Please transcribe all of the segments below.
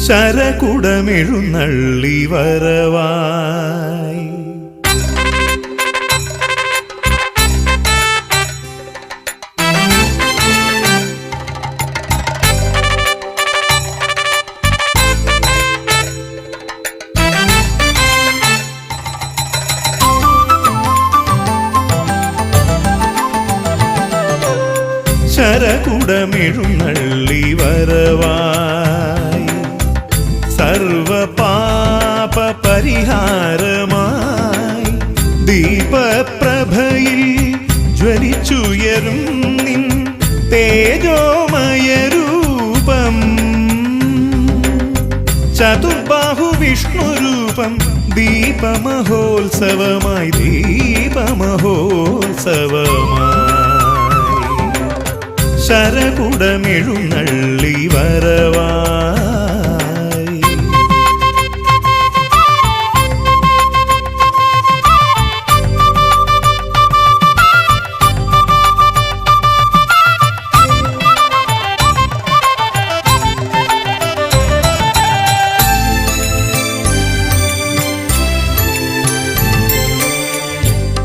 ശരകുടമെഴുന്നള്ളി വരവായി. ശരകുടമെഴുന്നള്ളി വരവായി സർവപാപ പരിഹാരമായി ദീപപ്രഭയിൽ ജ്വലിച്ചുയരും നിൻ തേജോമയ രൂപം. ചതുർബാഹു വിഷ്ണുരൂപം ദീപമഹോത്സവമായി ദീപമഹോത്സവമായി ശരകുടമെഴുന്നള്ളി വരവായി.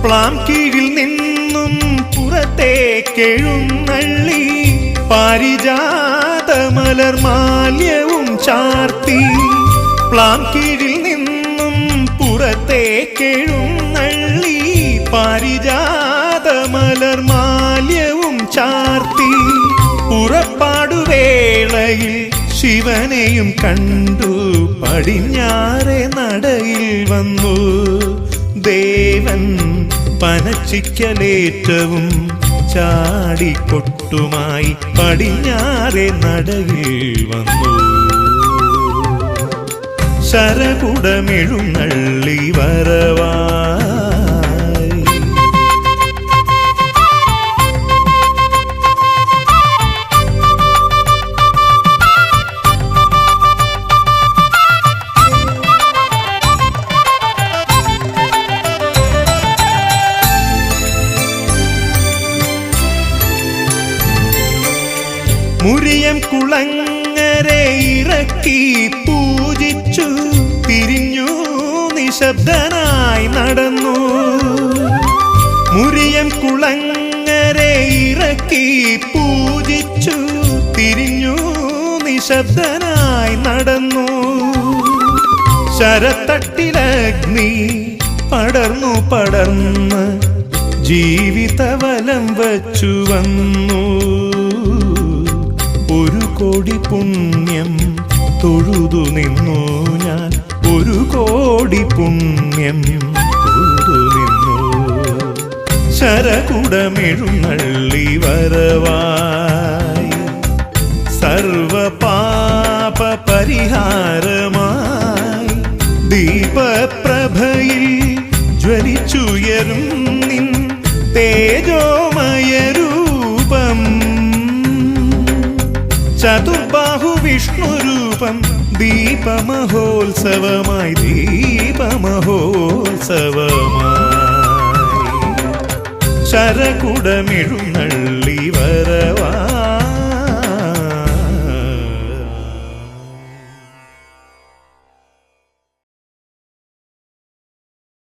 പ്ലാം കീഴിൽ നിന്നും പുറത്തേക്കെഴുന്നള്ളി പാരിജാതമലർമാല്യവും ചാർത്തി. പ്ലാം കീഴിൽ നിന്നും പുറത്തേക്കെഴുന്നള്ളി പാരിജാതമലർമാല്യവും ചാർത്തി. പുറപ്പാടുവേളയിൽ ശിവനെയും കണ്ടു പടിഞ്ഞാറെ നടയിൽ വന്നു ദേവൻ. പനച്ചിക്കലേറ്റവും ചാടിക്കൊട്ടുമായി പടിഞ്ഞാറെ നടയിൽ വന്നു. ശരകുടമെഴുന്നള്ളി വരവായി. മുരിയം കുളങ്ങരെ ഇറക്കി പൂജിച്ചു തിരിഞ്ഞു നിശബ്ദനായി നടന്നു. മുരിയം കുളങ്ങരെ ഇറക്കി പൂജിച്ചു തിരിഞ്ഞു നിശബ്ദനായി നടന്നു. ശരത്തട്ടിലഗ്നി പടർന്നു പടർന്ന് ജീവിതവലം വച്ചു വന്നു. ഒരു കോടി പുണ്യം തൊഴുതു നിന്നു ഞാൻ, ഒരു കോടി പുണ്യം തൊഴുതു നിന്നു. ശരകുടമെഴുന്നള്ളി വരവായി സർവപാപ പരിഹാരമായി ദീപപ്രഭയിൽ ജ്വലിച്ചുയരും നിൻ തേജോമയ രൂപം. ചതുർബാഹു വിഷ്ണുരൂപം ദീപമഹോത്സവമായി ദീപമഹോത്സവമായി ശരകുടമെഴുന്നള്ളി വരവായി.